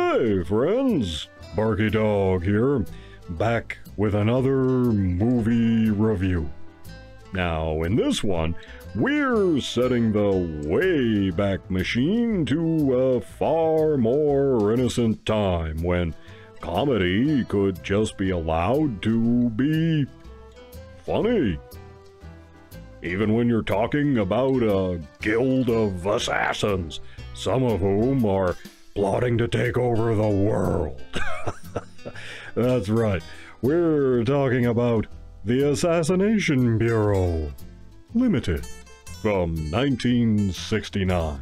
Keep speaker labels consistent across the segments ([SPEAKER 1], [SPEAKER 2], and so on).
[SPEAKER 1] Hey friends, Barkey Dog here, back with another movie review. Now in this one, we're setting the Wayback Machine to a far more innocent time when comedy could just be allowed to be funny. Even when you're talking about a guild of assassins, some of whom are plotting to take over the world. That's right, we're talking about the Assassination Bureau, Limited, from 1969.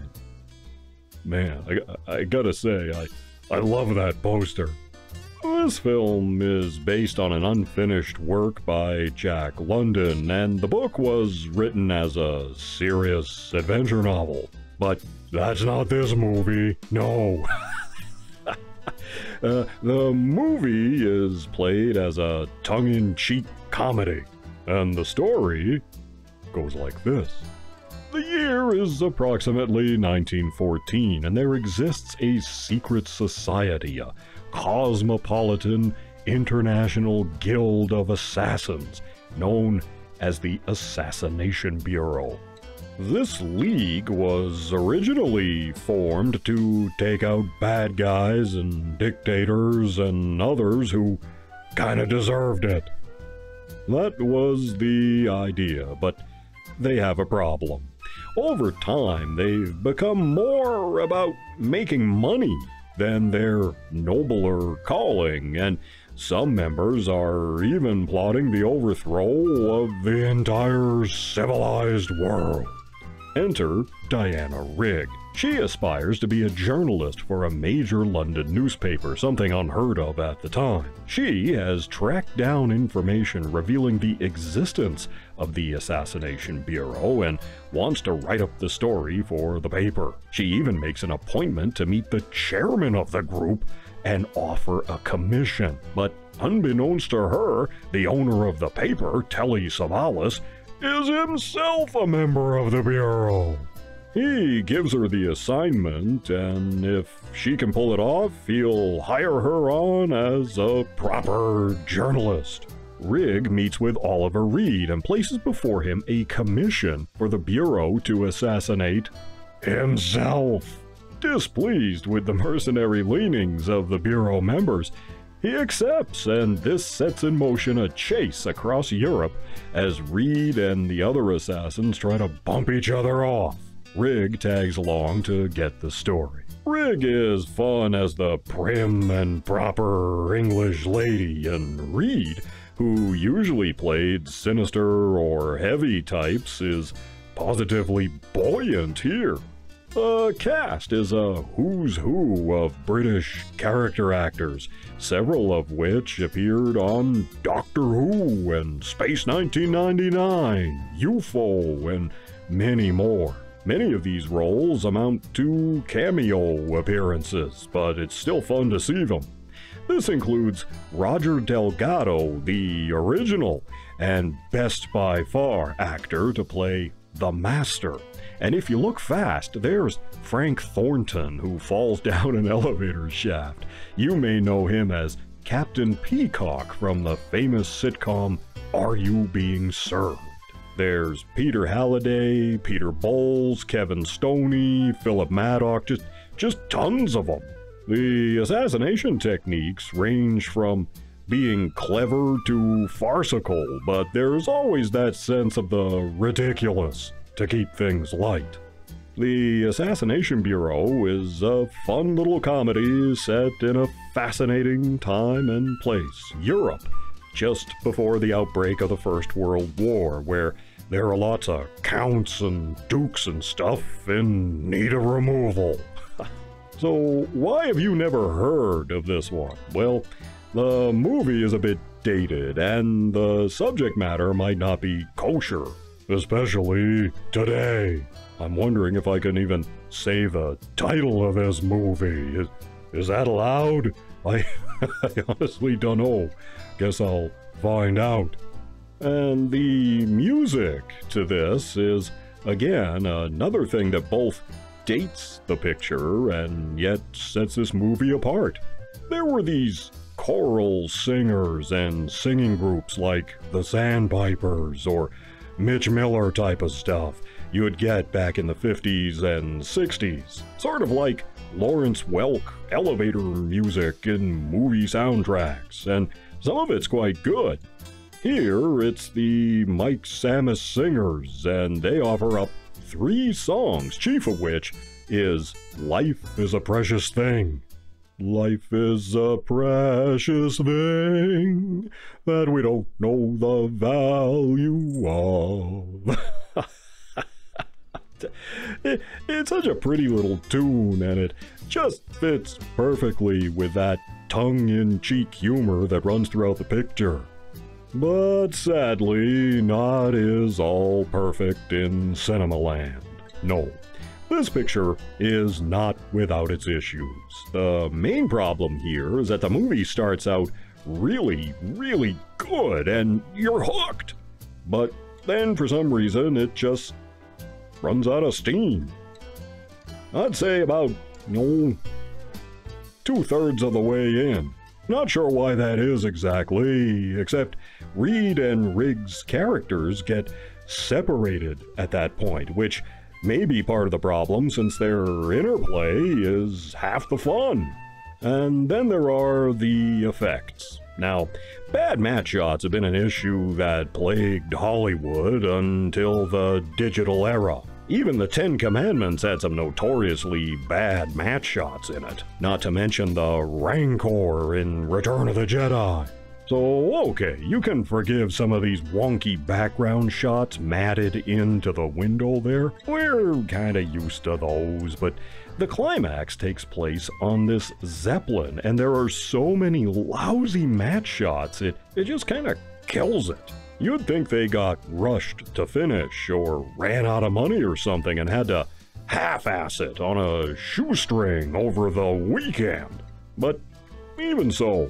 [SPEAKER 1] Man, I gotta say, I love that poster. This film is based on an unfinished work by Jack London, and the book was written as a serious adventure novel. But that's not this movie, no. The movie is played as a tongue-in-cheek comedy, and the story goes like this. The year is approximately 1914, and there exists a secret society, a cosmopolitan international guild of assassins, known as the Assassination Bureau. This league was originally formed to take out bad guys and dictators and others who kinda deserved it. That was the idea, but they have a problem. Over time, they've become more about making money than their nobler calling, and some members are even plotting the overthrow of the entire civilized world. Enter Diana Rigg. She aspires to be a journalist for a major London newspaper, something unheard of at the time. She has tracked down information revealing the existence of the Assassination Bureau and wants to write up the story for the paper. She even makes an appointment to meet the chairman of the group and offer a commission. But unbeknownst to her, the owner of the paper, Telly Savalas, is himself a member of the Bureau. He gives her the assignment, and if she can pull it off, he'll hire her on as a proper journalist. Rigg meets with Oliver Reed and places before him a commission for the Bureau to assassinate himself. Displeased with the mercenary leanings of the Bureau members, he accepts, and this sets in motion a chase across Europe as Reed and the other assassins try to bump each other off. Rigg tags along to get the story. Rigg is fun as the prim and proper English lady, and Reed, who usually played sinister or heavy types, is positively buoyant here. The cast is a who's who of British character actors, several of which appeared on Doctor Who and Space 1999, UFO, and many more. Many of these roles amount to cameo appearances, but it's still fun to see them. This includes Roger Delgado, the original and best by far actor to play the Master. And if you look fast, there's Frank Thornton, who falls down an elevator shaft. You may know him as Captain Peacock from the famous sitcom Are You Being Served? There's Peter Halliday, Peter Bowles, Kevin Stoney, Philip Maddock, just tons of them. The assassination techniques range from being clever to farcical, but there's always that sense of the ridiculous to keep things light. The Assassination Bureau is a fun little comedy set in a fascinating time and place, Europe, just before the outbreak of the First World War, where there are lots of counts and dukes and stuff in need of removal. So why have you never heard of this one? Well, the movie is a bit dated, and the subject matter might not be kosher, especially today. I'm wondering if I can even say the title of this movie. Is that allowed? I honestly don't know. Guess I'll find out. And the music to this is, again, another thing that both dates the picture and yet sets this movie apart. There were these choral singers and singing groups like the Sandpipers or Mitch Miller type of stuff you'd get back in the 50s and 60s. Sort of like Lawrence Welk elevator music in movie soundtracks, and some of it's quite good. Here, it's the Mike Sammis Singers, and they offer up 3 songs, chief of which is Life is a Precious Thing. Life is a precious thing that we don't know the value of. It's such a pretty little tune, and it just fits perfectly with that tongue-in-cheek humor that runs throughout the picture. But sadly, not is all perfect in cinema land. No. This picture is not without its issues. The main problem here is that the movie starts out really, really good and you're hooked. But then for some reason it just runs out of steam. I'd say about, 2/3 of the way in. Not sure why that is exactly, except Reed and Rigg's characters get separated at that point, which may be part of the problem since their interplay is half the fun. And then there are the effects. Now, bad match shots have been an issue that plagued Hollywood until the digital era. Even the 10 Commandments had some notoriously bad match shots in it, not to mention the Rancor in Return of the Jedi. So, okay, you can forgive some of these wonky background shots matted into the window there. We're kinda used to those, but the climax takes place on this Zeppelin, and there are so many lousy match shots, it just kinda kills it. You'd think they got rushed to finish, or ran out of money or something and had to half-ass it on a shoestring over the weekend. But even so,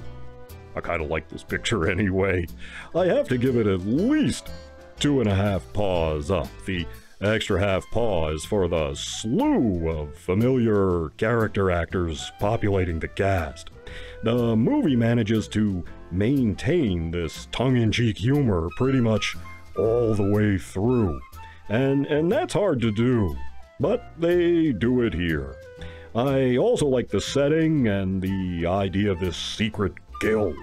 [SPEAKER 1] I kind of like this picture anyway. I have to give it at least 2.5 paws up. The extra half paw is for the slew of familiar character actors populating the cast. The movie manages to maintain this tongue-in-cheek humor pretty much all the way through. And that's hard to do, but they do it here. I also like the setting and the idea of this secret guild.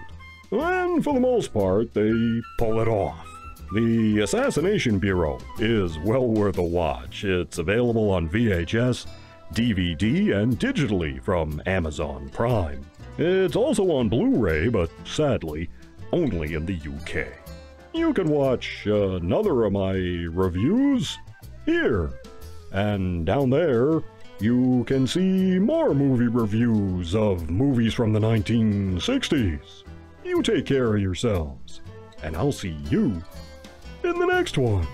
[SPEAKER 1] And for the most part, they pull it off. The Assassination Bureau is well worth a watch. It's available on VHS, DVD, and digitally from Amazon Prime. It's also on Blu-ray, but sadly, only in the UK. You can watch another of my reviews here. And down there, you can see more movie reviews of movies from the 1960s. You take care of yourselves, and I'll see you in the next one.